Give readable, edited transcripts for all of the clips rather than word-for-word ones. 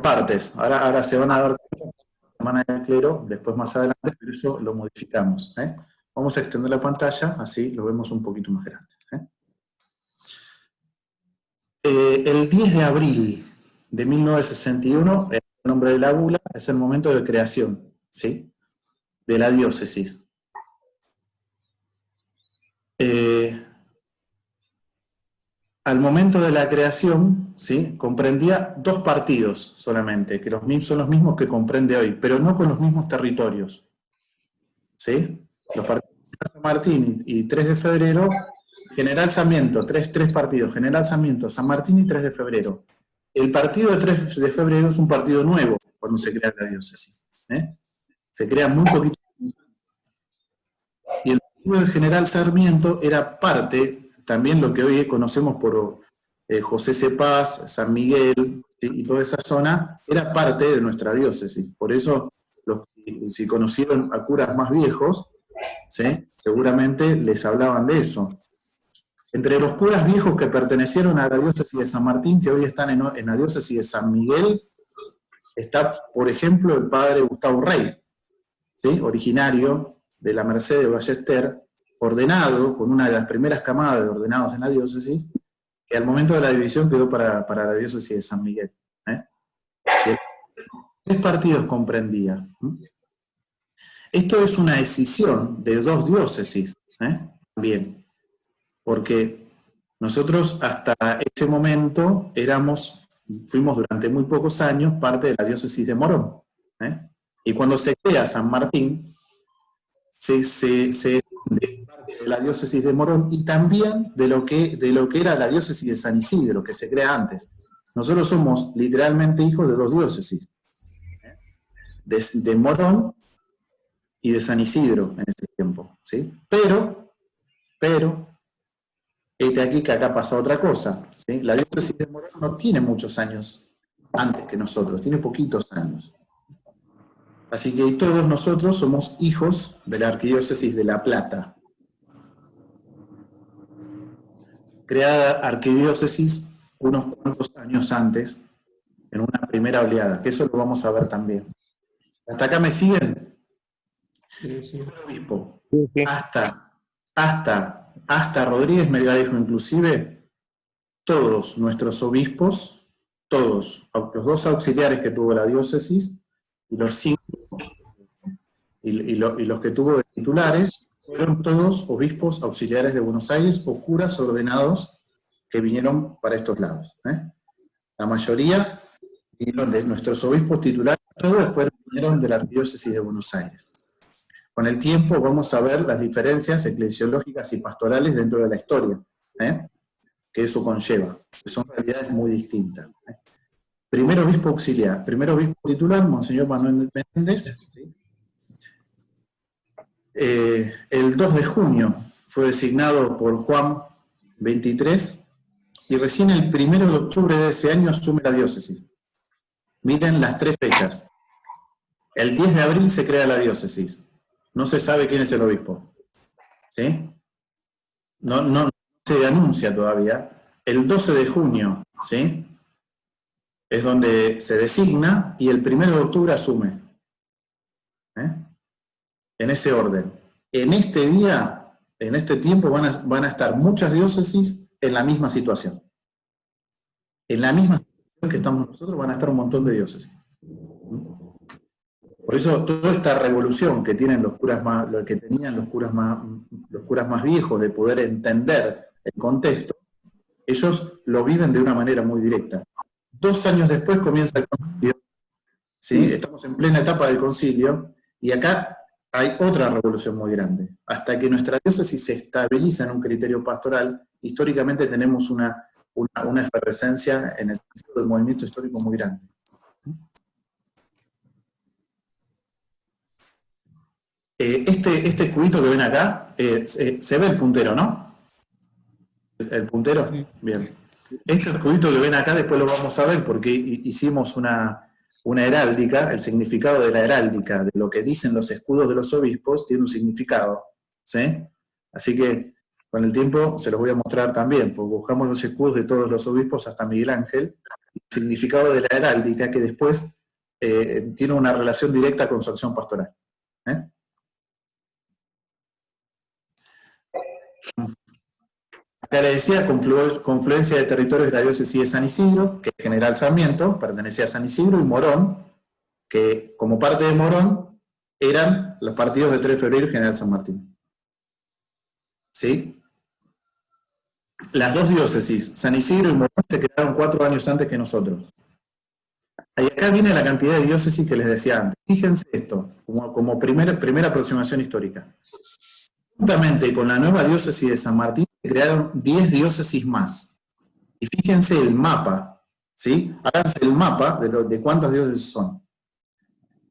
partes. Ahora se van a dar cuenta la semana del clero, después más adelante, pero eso lo modificamos. Vamos a extender la pantalla, así lo vemos un poquito más grande. El 10 de abril de 1961, el nombre de la bula, es el momento de creación, ¿sí?, de la diócesis. Al momento de la creación, ¿sí?, comprendía 2 partidos solamente, que son los mismos que comprende hoy, pero no con los mismos territorios. ¿Sí? Los partidos de San Martín y 3 de febrero, General Sarmiento, tres partidos, General Sarmiento, San Martín y 3 de febrero. El partido de 3 de febrero es un partido nuevo cuando se crea la diócesis. Se crea muy poquito. Y el partido de General Sarmiento era parte, también lo que hoy conocemos por José Cepaz, San Miguel, ¿sí?, y toda esa zona, era parte de nuestra diócesis. Por eso, si conocieron a curas más viejos, ¿sí?, seguramente les hablaban de eso. Entre los curas viejos que pertenecieron a la diócesis de San Martín, que hoy están en la diócesis de San Miguel, está, por ejemplo, el padre Gustavo Rey, ¿sí?, originario de la Merced de Ballester, ordenado, con una de las primeras camadas de ordenados en la diócesis, que al momento de la división quedó para la diócesis de San Miguel. 3 partidos comprendía. Esto es una escisión de 2 diócesis, también, porque nosotros hasta ese momento fuimos durante muy pocos años parte de la diócesis de Morón. Y cuando se crea San Martín, se de parte de la diócesis de Morón y también de lo que era la diócesis de San Isidro, que se crea antes. Nosotros somos literalmente hijos de 2 diócesis, de Morón y de San Isidro en ese tiempo, ¿sí? Pero, este aquí que acá pasa otra cosa, ¿sí? La diócesis de Morón no tiene muchos años antes que nosotros, tiene poquitos años. Así que todos nosotros somos hijos de la arquidiócesis de La Plata. Creada arquidiócesis unos cuantos años antes, en una primera oleada, que eso lo vamos a ver también. ¿Hasta acá me siguen? Sí. Obispo, hasta Rodríguez Melgarejo inclusive, todos nuestros obispos, todos, los 2 auxiliares que tuvo la diócesis, y los 5, y los que tuvo de titulares, fueron todos obispos auxiliares de Buenos Aires o curas ordenados que vinieron para estos lados. La mayoría vinieron de nuestros obispos titulares, todos vinieron de la arquidiócesis de Buenos Aires. Con el tiempo vamos a ver las diferencias eclesiológicas y pastorales dentro de la historia, que eso conlleva, que son realidades muy distintas. Primer obispo auxiliar, primer obispo titular, Monseñor Manuel Méndez, ¿sí? El 2 de junio fue designado por Juan XXIII, y recién el 1 de octubre de ese año asume la diócesis. Miren las 3 fechas. El 10 de abril se crea la diócesis. No se sabe quién es el obispo. ¿Sí? No se anuncia todavía. El 12 de junio, ¿sí?, es donde se designa, y el 1 de octubre asume. En ese orden. En este día, en este tiempo, van a estar muchas diócesis en la misma situación. En la misma situación que estamos nosotros van a estar un montón de diócesis. Por eso toda esta revolución que tienen los curas que tenían los curas más viejos de poder entender el contexto, ellos lo viven de una manera muy directa. 2 años después comienza el concilio, ¿sí? Estamos en plena etapa del concilio, y acá hay otra revolución muy grande. Hasta que nuestra diócesis se estabiliza en un criterio pastoral, históricamente tenemos una efervescencia en el sentido del movimiento histórico muy grande. Este cubito que ven acá, se ve el puntero, ¿no? ¿El puntero? Bien. Este cubito que ven acá después lo vamos a ver porque hicimos una heráldica, el significado de la heráldica, de lo que dicen los escudos de los obispos, tiene un significado, ¿sí? Así que con el tiempo se los voy a mostrar también, porque buscamos los escudos de todos los obispos hasta Miguel Ángel, y el significado de la heráldica, que después tiene una relación directa con su acción pastoral. Acá le decía, confluencia de territorios de la diócesis de San Isidro, que es General Sarmiento, pertenecía a San Isidro, y Morón, que como parte de Morón eran los partidos de 3 de febrero y General San Martín. ¿Sí? Las dos diócesis, San Isidro y Morón, se crearon 4 años antes que nosotros. Y acá viene la cantidad de diócesis que les decía antes. Fíjense esto, como primera aproximación histórica. Juntamente con la nueva diócesis de San Martín se crearon 10 diócesis más. Y fíjense el mapa, ¿sí? Háganse el mapa de cuántas diócesis son.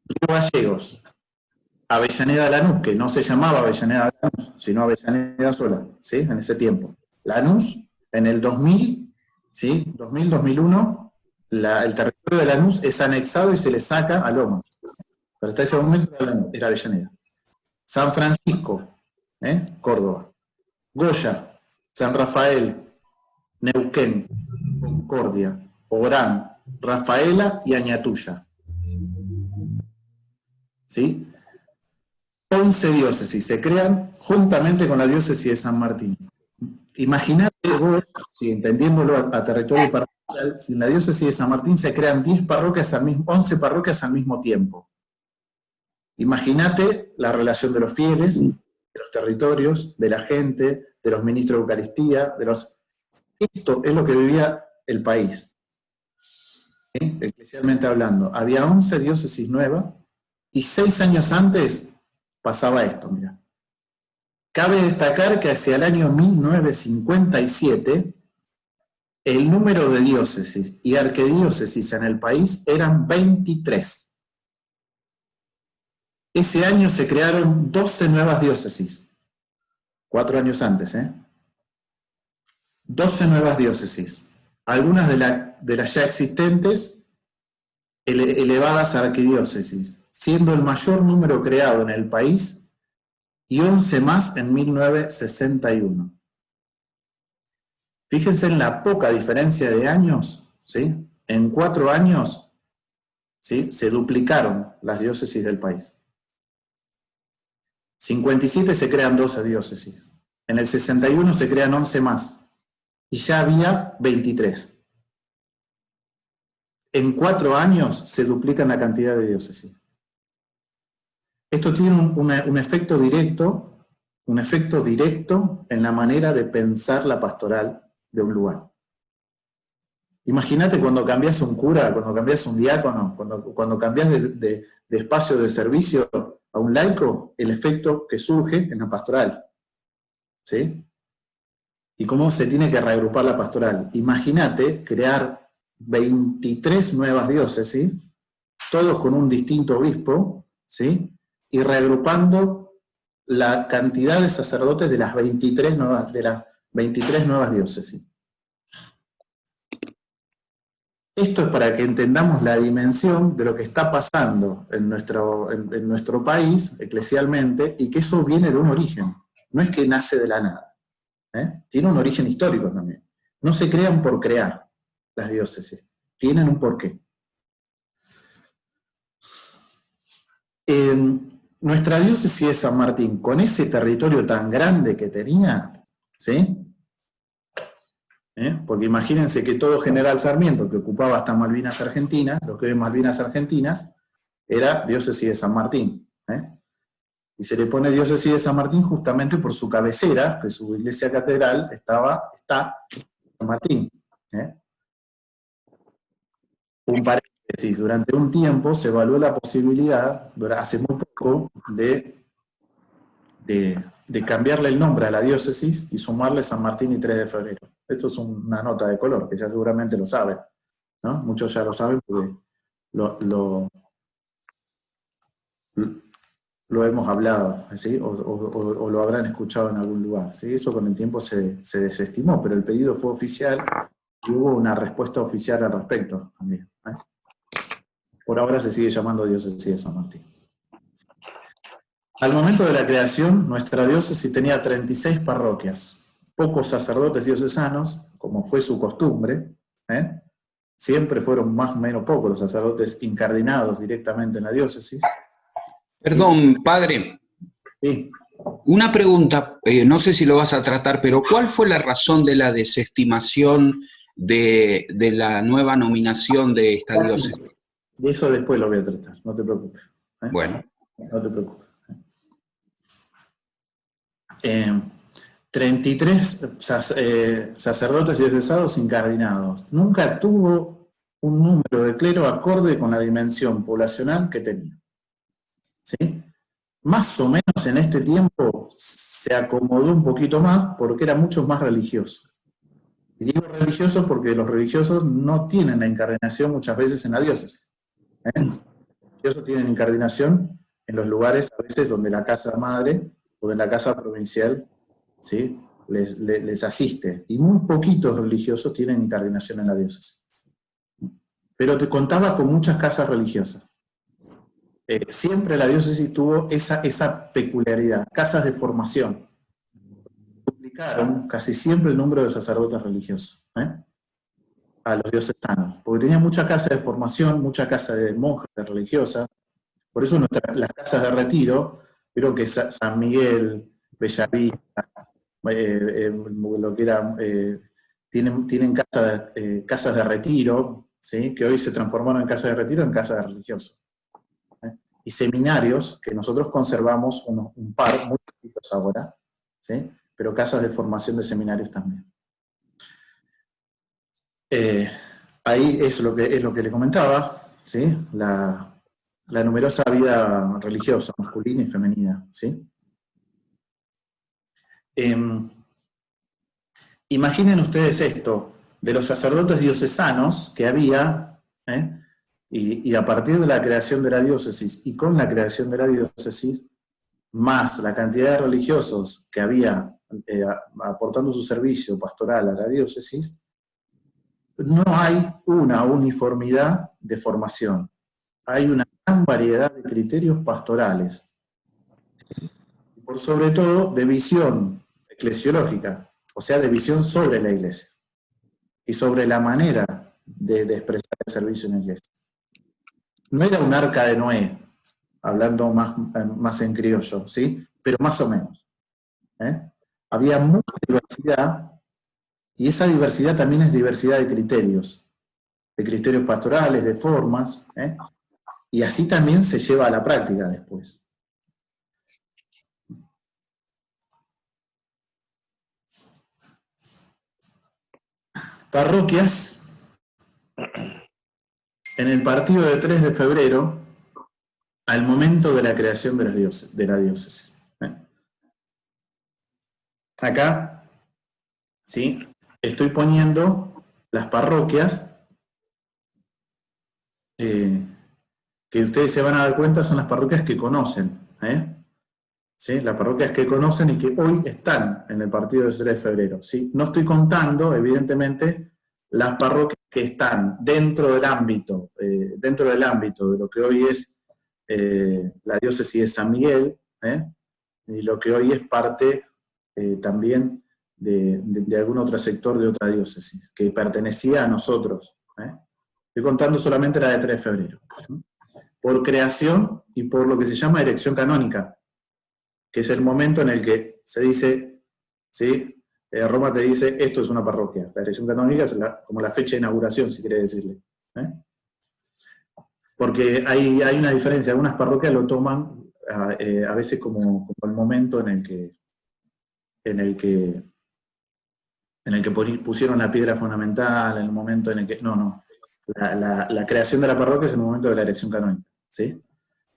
Río Gallegos, Avellaneda Lanús, que no se llamaba Avellaneda Lanús, sino Avellaneda sola, ¿sí? En ese tiempo. Lanús, en el 2000, ¿sí? 2000-2001, el territorio de Lanús es anexado y se le saca a Lomas. Pero hasta ese momento era Avellaneda. San Francisco, Córdoba. Goya, San Rafael, Neuquén, Concordia, Orán, Rafaela y Añatuya. ¿Sí? 11 diócesis se crean juntamente con la diócesis de San Martín. Imaginate vos, si entendiéndolo a territorio parroquial, si en la diócesis de San Martín se crean 11 parroquias al mismo tiempo. Imaginate la relación de los fieles, de los territorios, de la gente, de los ministros de Eucaristía, Esto es lo que vivía el país, ¿sí? Eclesialmente hablando. Había 11 diócesis nuevas, y 6 años antes pasaba esto, mira. Cabe destacar que hacia el año 1957, el número de diócesis y arquidiócesis en el país eran 23. Ese año se crearon 12 nuevas diócesis. 4 años antes, 12 nuevas diócesis. Algunas de las ya existentes, elevadas a arquidiócesis, siendo el mayor número creado en el país, y 11 más en 1961. Fíjense en la poca diferencia de años, ¿sí? En 4 años, ¿sí? Se duplicaron las diócesis del país. 57 se crean 12 diócesis. En el 61 se crean 11 más. Y ya había 23. En 4 años se duplican la cantidad de diócesis. Esto tiene un efecto directo en la manera de pensar la pastoral de un lugar. Imagínate cuando cambias un cura, cuando cambias un diácono, cuando cambias de espacio de servicio a un laico, el efecto que surge en la pastoral. ¿Sí? Y cómo se tiene que reagrupar la pastoral. Imagínate crear 23 nuevas diócesis, todos con un distinto obispo, ¿sí? Y reagrupando la cantidad de sacerdotes de las 23 nuevas diócesis. Esto es para que entendamos la dimensión de lo que está pasando en nuestro país, eclesialmente, y que eso viene de un origen. No es que nace de la nada. Tiene un origen histórico también. No se crean por crear las diócesis. Tienen un porqué. Nuestra diócesis de San Martín, con ese territorio tan grande que tenía, ¿sí? Porque imagínense que todo General Sarmiento, que ocupaba hasta Malvinas Argentinas, lo que hoy es Malvinas Argentinas, era diócesis de San Martín. Y se le pone diócesis de San Martín justamente por su cabecera, que su iglesia catedral está en San Martín. Un paréntesis, durante un tiempo se evaluó la posibilidad, hace muy poco, de cambiarle el nombre a la diócesis y sumarle San Martín y 3 de febrero. Esto es una nota de color, que ya seguramente lo saben, ¿no? Muchos ya lo saben porque lo hemos hablado, ¿sí? o lo habrán escuchado en algún lugar, ¿sí? Eso con el tiempo se desestimó, pero el pedido fue oficial y hubo una respuesta oficial al respecto también. Por ahora se sigue llamando diócesis de San Martín. Al momento de la creación, nuestra diócesis tenía 36 parroquias, pocos sacerdotes diocesanos, como fue su costumbre, siempre fueron más o menos pocos los sacerdotes incardinados directamente en la diócesis. Perdón, padre. Sí. Una pregunta, no sé si lo vas a tratar, pero ¿cuál fue la razón de la desestimación de la nueva nominación de esta diócesis? Y eso después lo voy a tratar, no te preocupes. Bueno. No te preocupes. 33 sacerdotes diocesanos incardinados. Nunca tuvo un número de clero acorde con la dimensión poblacional que tenía. ¿Sí? Más o menos en este tiempo se acomodó un poquito más porque era mucho más religioso. Y digo religioso porque los religiosos no tienen la incardinación muchas veces en la diócesis. Los religiosos tienen incardinación en los lugares a veces donde la casa madre o de la casa provincial, ¿sí?, les asiste. Y muy poquitos religiosos tienen incardinación en la diócesis. Pero te contaba con muchas casas religiosas. Siempre la diócesis tuvo esa peculiaridad, casas de formación. Duplicaron casi siempre el número de sacerdotes religiosos a los diocesanos, porque tenía mucha casa de formación, mucha casa de monjas religiosas. Por eso las casas de retiro, creo que San Miguel, Bellavista, lo que era, tienen casas de retiro, ¿sí?, que hoy se transformaron en casas de retiro en casas de religiosos. Y seminarios, que nosotros conservamos un par, muy poquitos ahora, ¿sí?, pero casas de formación de seminarios también. Ahí es lo que le comentaba, ¿sí?, la numerosa vida religiosa, masculina y femenina, ¿sí? Imaginen ustedes esto, de los sacerdotes diocesanos que había, y a partir de la creación de la diócesis, y con la creación de la diócesis, más la cantidad de religiosos que había aportando su servicio pastoral a la diócesis, no hay una uniformidad de formación. Hay una gran variedad de criterios pastorales. Y por sobre todo, de visión eclesiológica, o sea, de visión sobre la iglesia. Y sobre la manera de expresar el servicio en la iglesia. No era un arca de Noé, hablando más en criollo, ¿sí?, pero más o menos. Había mucha diversidad, y esa diversidad también es diversidad de criterios pastorales, de formas, y así también se lleva a la práctica después. Parroquias, en el partido de 3 de febrero, al momento de la creación de la diócesis. Acá, ¿sí?, estoy poniendo las parroquias que ustedes se van a dar cuenta son las parroquias que conocen, ¿sí?, las parroquias que conocen y que hoy están en el partido del 3 de febrero, ¿sí? No estoy contando, evidentemente, las parroquias que están dentro del ámbito de lo que hoy es la diócesis de San Miguel, y lo que hoy es parte también de algún otro sector de otra diócesis, que pertenecía a nosotros. Estoy contando solamente la de 3 de febrero. Por creación y por lo que se llama erección canónica, que es el momento en el que se dice, ¿sí?, Roma te dice, esto es una parroquia. La erección canónica es como la fecha de inauguración, si quiere decirle. Porque hay una diferencia, algunas parroquias lo toman a veces como el momento en el que pusieron la piedra fundamental, en el momento en el que... No. La creación de la parroquia es el momento de la erección canónica, ¿sí?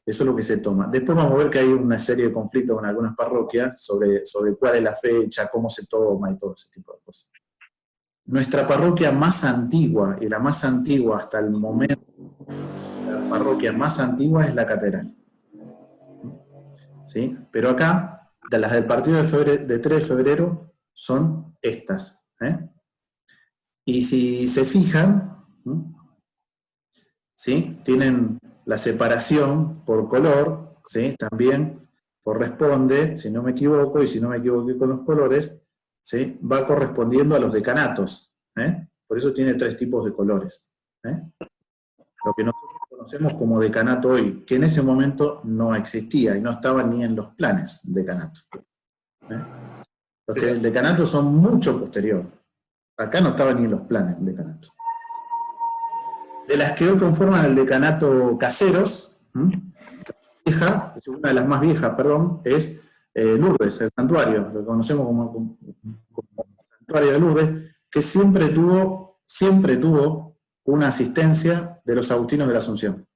Eso es lo que se toma. Después vamos a ver que hay una serie de conflictos con algunas parroquias sobre cuál es la fecha, cómo se toma y todo ese tipo de cosas. Nuestra parroquia más antigua, y la más antigua hasta el momento, la parroquia más antigua es la catedral. ¿Sí? Pero acá, de las del partido de 3 de febrero, son estas. Y si se fijan, ¿sí?, tienen la separación por color, ¿sí?, también corresponde, si no me equivoco, y si no me equivoqué con los colores, ¿sí?, va correspondiendo a los decanatos. Por eso tiene 3 tipos de colores. Lo que nosotros conocemos como decanato hoy, que en ese momento no existía y no estaba ni en los planes decanato. Los que el decanato son mucho posterior. Acá no estaba ni en los planes del decanato. De las que hoy conforman el decanato Caseros, vieja, una de las más viejas, perdón, es Lourdes, el santuario, lo conocemos como santuario de Lourdes, que siempre tuvo una asistencia de los agustinos de la Asunción.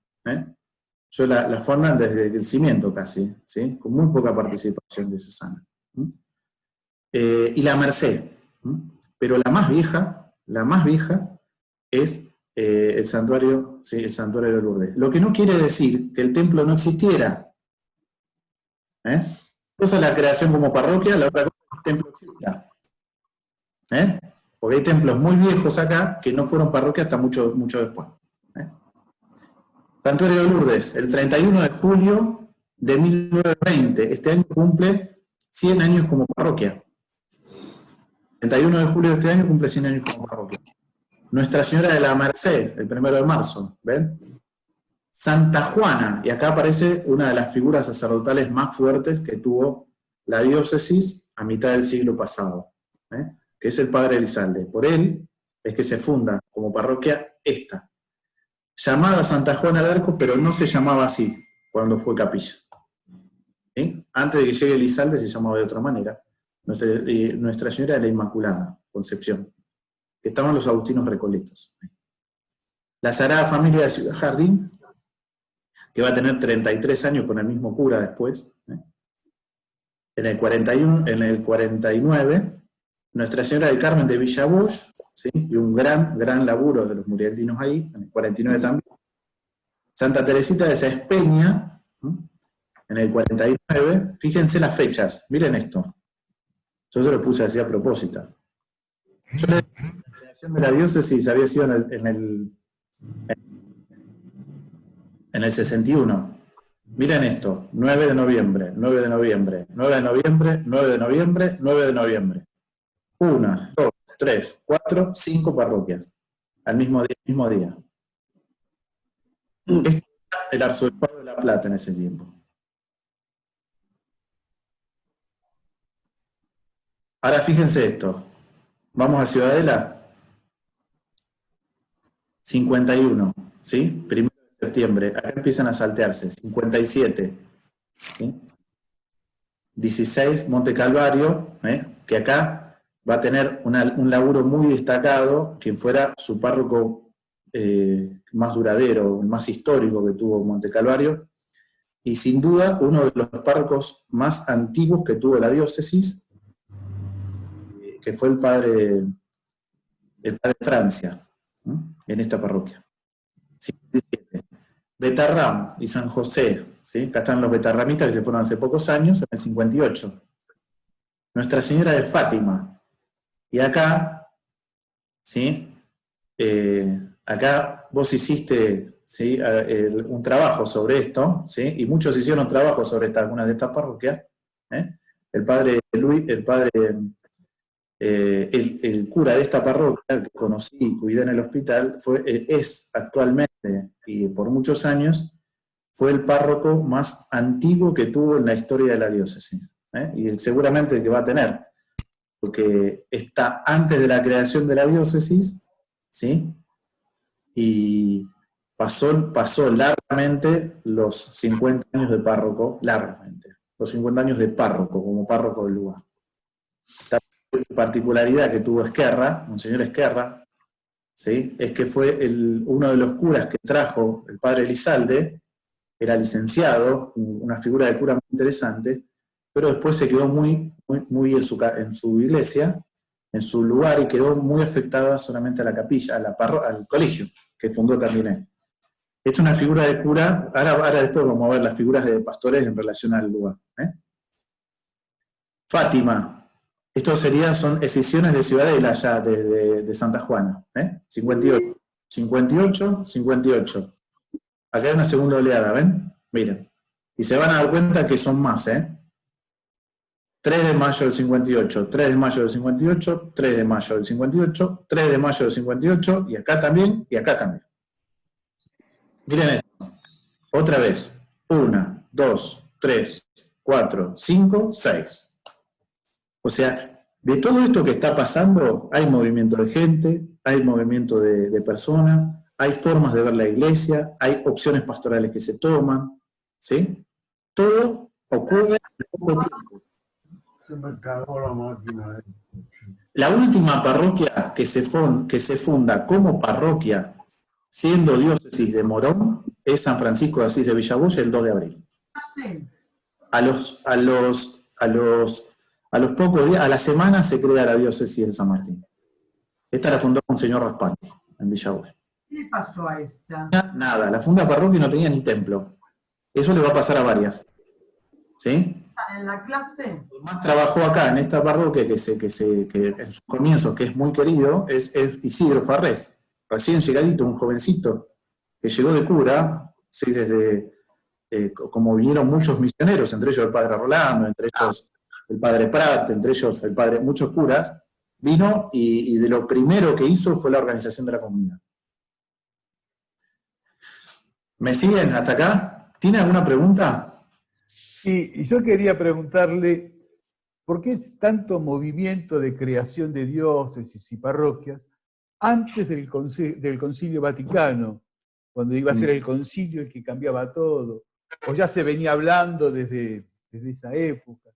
Yo la fundan desde el cimiento casi, ¿sí? Con muy poca participación diocesana. Y la Merced, pero la más vieja es el santuario, ¿sí? El santuario de Lourdes. Lo que no quiere decir que el templo no existiera. Una cosa es la creación como parroquia, la otra cosa es que el templo exista. Porque hay templos muy viejos acá que no fueron parroquia hasta mucho, mucho después. Santuario de Lourdes, el 31 de julio de 1920. Este año cumple 100 años como parroquia. 31 de julio de este año cumple 100 años como parroquia. Nuestra Señora de la Merced, el 1 de marzo, ¿ven? Santa Juana, y acá aparece una de las figuras sacerdotales más fuertes que tuvo la diócesis a mitad del siglo pasado, que es el padre Elizalde. Por él es que se funda como parroquia esta, llamada Santa Juana de Arco, pero no se llamaba así cuando fue capilla. ¿Sí? Antes de que llegue Elizalde se llamaba de otra manera. Nuestra Señora de la Inmaculada Concepción, que estaban los agustinos recoletos. La Sagrada Familia de Ciudad Jardín, que va a tener 33 años con el mismo cura después. En el 49, Nuestra Señora del Carmen de Villa Bosch, ¿sí? Y un gran laburo de los murieldinos ahí, en el 49 también. Santa Teresita de Sespeña, en el 49, fíjense las fechas, miren esto. Yo se lo puse así a propósito. La creación de la diócesis había sido en el 61. Miren esto, 9 de noviembre, 9 de noviembre, 9 de noviembre, 9 de noviembre, 9 de noviembre. 1, 2, 3, 4, 5 parroquias al mismo día. Este era el arzobispado de La Plata en ese tiempo. Ahora fíjense esto. Vamos a Ciudadela. 51, ¿sí? 1 de septiembre. Acá empiezan a saltearse. 57, ¿sí? 16, Monte Calvario, que acá va a tener un laburo muy destacado, quien fuera su párroco más duradero, el más histórico que tuvo Monte Calvario, y sin duda uno de los párrocos más antiguos que tuvo la diócesis, que fue el padre Francia, en esta parroquia. 57. Betarram y San José, ¿sí? Acá están los betarramitas que se fueron hace pocos años, en el 58. Nuestra Señora de Fátima. Y acá, ¿sí? Acá vos hiciste, ¿sí? Un trabajo sobre esto, ¿sí? Y muchos hicieron trabajo sobre algunas de estas parroquias. El padre Luis, el cura de esta parroquia, que conocí y cuidé en el hospital, es actualmente, y por muchos años, fue el párroco más antiguo que tuvo en la historia de la diócesis. Y seguramente que va a tener, porque está antes de la creación de la diócesis, ¿sí? Y pasó largamente los 50 años de párroco, largamente, los 50 años de párroco, como párroco del lugar. La particularidad que tuvo Esquerra, Monseñor Esquerra, ¿sí? Es que fue uno de los curas que trajo el padre Elizalde, era licenciado, una figura de cura muy interesante, pero después se quedó muy en su iglesia, en su lugar, y quedó muy afectada solamente a la capilla, al colegio, que fundó también él. Esta es una figura de cura, ahora después vamos a ver las figuras de pastores en relación al lugar. Fátima. Estos son escisiones de Ciudadela ya, de Santa Juana. 58, 58, 58. Acá hay una segunda oleada, ¿ven? Miren. Y se van a dar cuenta que son más, 3 de mayo del 58, 3 de mayo del 58, 3 de mayo del 58, 3 de mayo del 58, y acá también, y acá también. Miren esto. Otra vez. 1, 2, 3, 4, 5, 6. O sea, de todo esto que está pasando, hay movimiento de gente, hay movimiento de personas, hay formas de ver la iglesia, hay opciones pastorales que se toman, ¿sí? Todo ocurre en poco tiempo. Se me cagó la máquina. La última parroquia que se funda como parroquia, siendo diócesis de Morón, es San Francisco de Asís de Villabuena el 2 de abril. A los pocos días, a la semana se crea la diócesis de San Martín. Esta la fundó Monseñor Raspati, en Villabuena. ¿Qué le pasó a esta? Nada, la funda parroquia y no tenía ni templo. Eso le va a pasar a varias. ¿Sí? ¿En la clase? Más trabajó acá en esta parroquia que en sus comienzos, que es muy querido, es Isidro Farrés, recién llegadito, un jovencito que llegó de cura, ¿sí? Desde, como vinieron muchos misioneros, entre ellos el padre Rolando, entre ellos el padre Prat, entre ellos muchos curas, vino y de lo primero que hizo fue la organización de la comunidad. ¿Me siguen hasta acá? ¿Tiene alguna pregunta? Y yo quería preguntarle, ¿por qué es tanto movimiento de creación de diócesis y parroquias antes del Concilio Vaticano, cuando iba a ser el concilio el que cambiaba todo? ¿O ya se venía hablando desde esa época?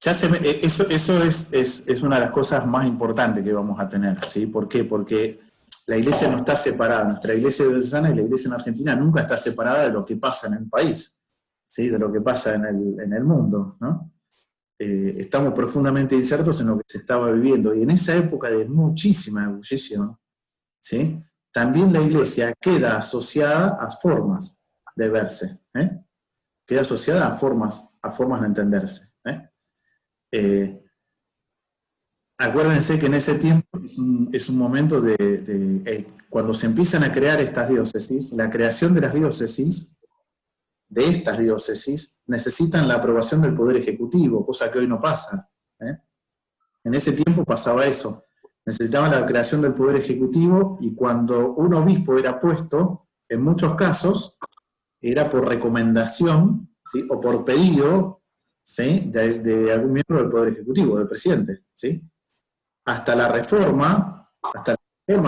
Eso es una de las cosas más importantes que vamos a tener, ¿sí? ¿Por qué? Porque la iglesia no está separada, nuestra iglesia diocesana y la iglesia en Argentina nunca está separada de lo que pasa en el país, ¿sí? De lo que pasa en el mundo, ¿no? Estamos profundamente insertos en lo que se estaba viviendo, y en esa época de muchísima ebullición, ¿sí? También la iglesia queda asociada a formas de verse, queda asociada a formas de entenderse. Acuérdense que en ese tiempo es un momento cuando se empiezan a crear estas diócesis, la creación de las diócesis, de estas diócesis, necesitan la aprobación del Poder Ejecutivo, cosa que hoy no pasa. En ese tiempo pasaba eso. Necesitaban la creación del Poder Ejecutivo, y cuando un obispo era puesto, en muchos casos, era por recomendación, ¿sí? O por pedido, ¿sí? de algún miembro del Poder Ejecutivo, del presidente, ¿sí? Hasta la reforma,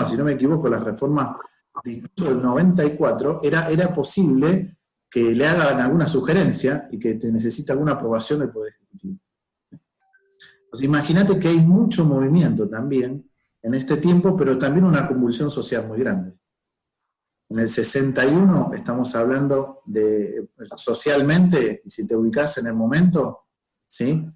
si no me equivoco, la reforma incluso del 94, era posible que le hagan alguna sugerencia y que te necesita alguna aprobación del Poder Ejecutivo. Pues imagínate que hay mucho movimiento también en este tiempo, pero también una convulsión social muy grande. En el 61 estamos hablando de, socialmente, y si te ubicás en el momento, ¿sí?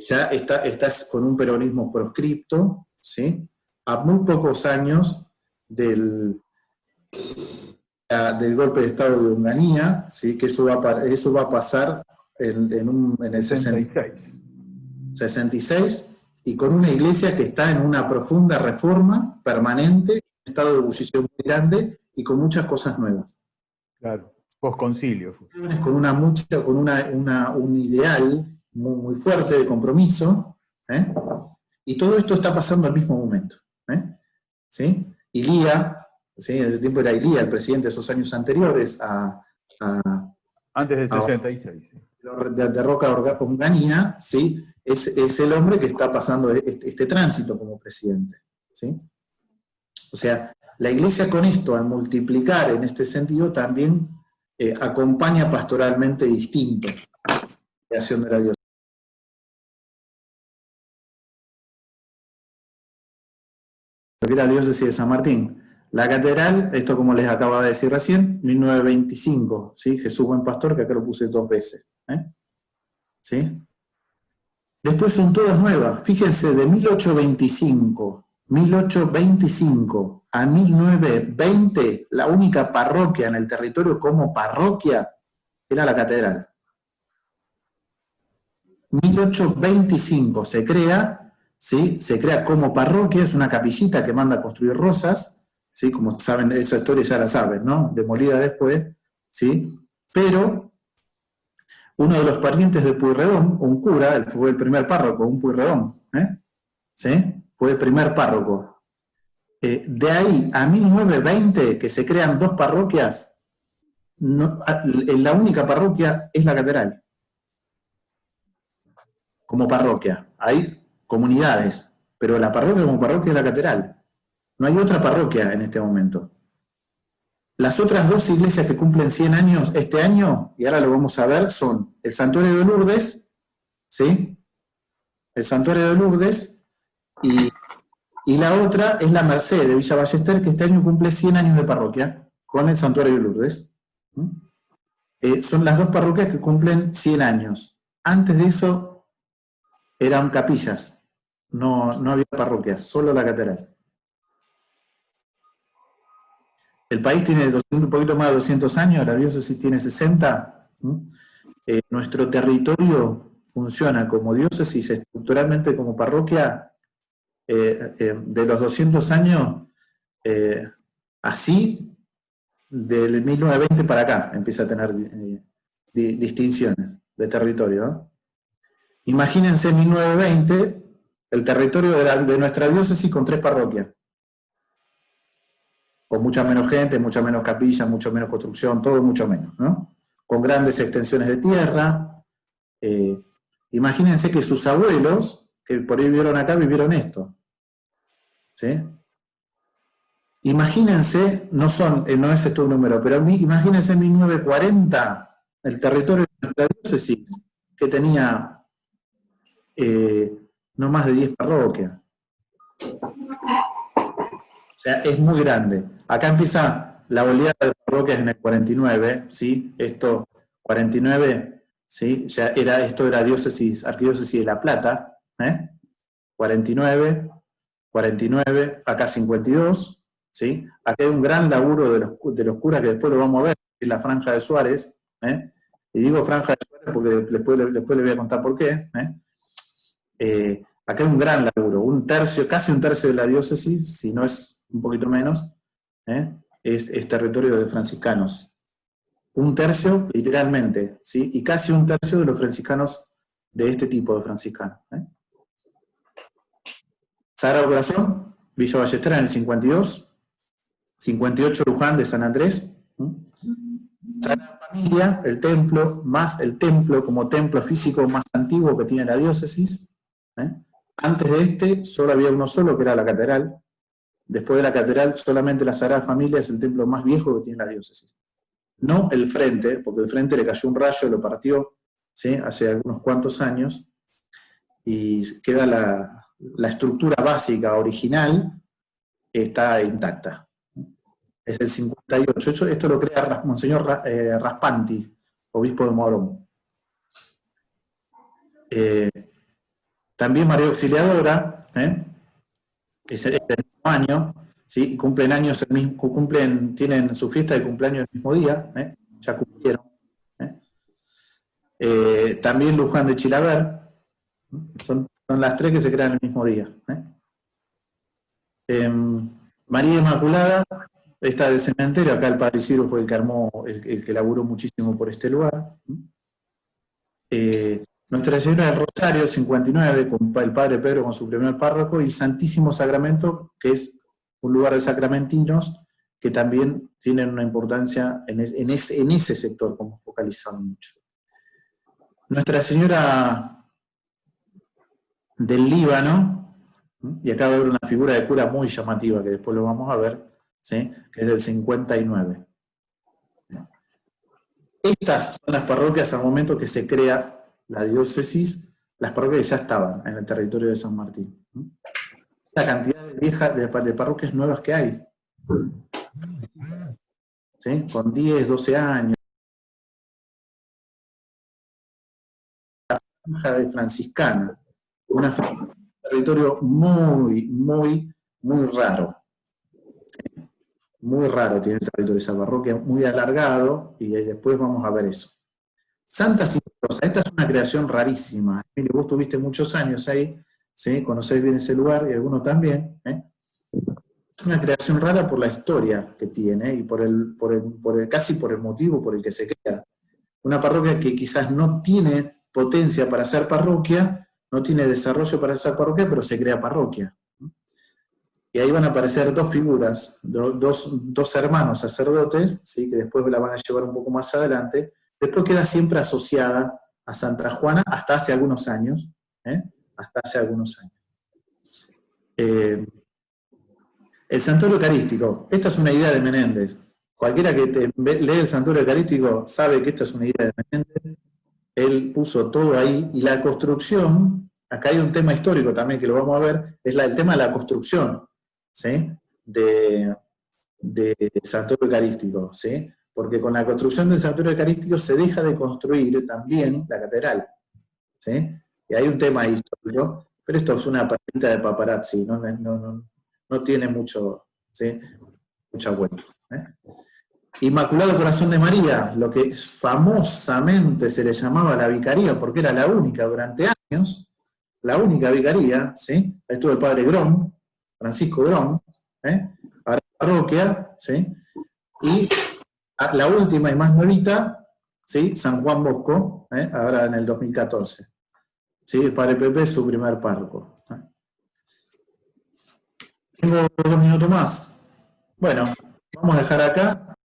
Ya estás con un peronismo proscripto, ¿sí? A muy pocos años del golpe de Estado de Onganía, ¿sí? Que eso va a pasar en el 66, y con una iglesia que está en una profunda reforma permanente, un estado de ebullición muy grande y con muchas cosas nuevas. Claro, posconcilio. Con un ideal muy fuerte de compromiso, y todo esto está pasando al mismo momento. ¿Sí? Ilía, ¿sí? En ese tiempo era Ilía, el presidente de esos años anteriores antes del 66. De Roca Onganía, ¿sí? Es el hombre que está pasando este tránsito como presidente. ¿Sí? O sea, la iglesia con esto, al multiplicar en este sentido, también acompaña pastoralmente distinto la creación de la diócesis. Lo que era la diócesis de San Martín. La catedral, esto como les acaba de decir recién, 1925, ¿sí? Jesús Buen Pastor, que acá lo puse 2 veces. ¿Sí? Después son todas nuevas. Fíjense, de 1825 a 1920, la única parroquia en el territorio como parroquia era la catedral. 1825 se crea, ¿sí? Se crea como parroquia, es una capillita que manda a construir Rosas, ¿sí? Como saben, esa historia ya la saben, ¿no? Demolida después, ¿sí? Pero uno de los parientes de Pueyrredón, un cura, fue el primer párroco, un Pueyrredón, ¿sí? Fue el primer párroco. De ahí a 1920, que se crean 2 parroquias, la única parroquia es la catedral. Como parroquia. Hay comunidades, pero la parroquia como parroquia es la catedral. No hay otra parroquia en este momento. Las otras 2 iglesias que cumplen 100 años este año, y ahora lo vamos a ver, son el Santuario de Lourdes, ¿sí? El Santuario de Lourdes, y la otra es la Merced de Villa Ballester, que este año cumple 100 años de parroquia, con el Santuario de Lourdes. Son las 2 parroquias que cumplen 100 años. Antes de eso eran capillas, no había parroquias, solo la catedral. El país tiene un poquito más de 200 años, la diócesis tiene 60. Nuestro territorio funciona como diócesis, estructuralmente como parroquia, de los 200 años, así, del 1920 para acá, empieza a tener distinciones de territorio, ¿no? Imagínense en 1920 el territorio de nuestra diócesis con 3 parroquias. Con mucha menos gente, mucha menos capilla, mucho menos construcción, todo mucho menos, ¿no? Con grandes extensiones de tierra. Imagínense que sus abuelos, que por ahí vivieron acá, vivieron esto. ¿Sí? Imagínense, no es esto un número, pero imagínense en 1940 el territorio de nuestra diócesis, que tenía no más de 10 parroquias. O sea, es muy grande. Acá empieza la oleada de parroquias en el 49, ¿sí? Esto, 49, ¿sí? Esto era arquidiócesis de La Plata, 49, acá 52, ¿sí? Acá hay un gran laburo de los curas, que después lo vamos a ver, en la Franja de Suárez, y digo Franja de Suárez porque después le voy a contar por qué, acá hay un gran laburo, casi un tercio de la diócesis, si no es un poquito menos, es territorio de franciscanos. Un tercio, literalmente, ¿sí? Y casi un tercio de los franciscanos de este tipo de franciscanos. Sagrado Corazón, Villa Ballester en el 52, 58 Luján de San Andrés, Sagrada Familia, el templo, más el templo como templo físico más antiguo que tiene la diócesis. Antes de este, solo había uno solo, que era la catedral. Después de la catedral, solamente la Sagrada Familia es el templo más viejo que tiene la diócesis. No el frente, porque el frente le cayó un rayo y lo partió, ¿sí? Hace algunos cuantos años, y queda la estructura básica, original, está intacta. Es el 58. Esto lo crea Monseñor Raspanti, obispo de Morón. También María Auxiliadora, es el mismo año, ¿sí? Y tienen su fiesta de cumpleaños el mismo día, ya cumplieron. También Luján de Chilaver, son las 3 que se crean el mismo día. María Inmaculada, esta del cementerio, acá el padre Isidro fue el que armó, el que laburó muchísimo por este lugar. Nuestra Señora del Rosario, 59, con el padre Pedro con su primer párroco, y Santísimo Sacramento, que es un lugar de sacramentinos, que también tienen una importancia en ese sector, como focalizamos mucho. Nuestra Señora del Líbano, y acá va a haber una figura de cura muy llamativa, que después lo vamos a ver, ¿sí? Que es del 59. Estas son las parroquias al momento que se crea la diócesis, las parroquias que ya estaban en el territorio de San Martín. La cantidad de parroquias nuevas que hay, ¿sí? Con 10, 12 años. La franja de franciscana, un territorio muy, muy, muy raro. Muy raro tiene el territorio de esa parroquia, muy alargado, y después vamos a ver eso. Santa Cinclosa, esta es una creación rarísima. Mire, vos tuviste muchos años ahí, ¿sí? Conocéis bien ese lugar, y algunos también. Es una creación rara por la historia que tiene, y casi por el motivo por el que se crea. Una parroquia que quizás no tiene potencia para ser parroquia, no tiene desarrollo para ser parroquia, pero se crea parroquia. y ahí van a aparecer dos figuras, dos hermanos sacerdotes, ¿sí? Que después la van a llevar un poco más adelante. Después queda siempre asociada a Santa Juana hasta hace algunos años, hasta hace algunos años. El santuario eucarístico, esta es una idea de Menéndez. Cualquiera que lee el santuario eucarístico sabe que esta es una idea de Menéndez. Él puso todo ahí, y la construcción, acá hay un tema histórico también que lo vamos a ver, es el tema de la construcción, ¿sí? de santuario eucarístico, ¿sí? Porque con la construcción del santuario eucarístico se deja de construir también la catedral, ¿sí? Y hay un tema histórico, pero esto es una patita de paparazzi, no tiene mucho, ¿sí? Mucha vuelta. Inmaculado Corazón de María, lo que famosamente se le llamaba la vicaría, porque era la única durante años, la única vicaría, ¿sí? Ahí estuvo el padre Grom, Francisco Grom, ahora parroquia, ¿sí? Y la última y más nuevita, ¿sí? San Juan Bosco, ahora en el 2014. ¿Sí? El padre Pepe es su primer párroco. Tengo 2 minutos más. Bueno, vamos a dejar acá.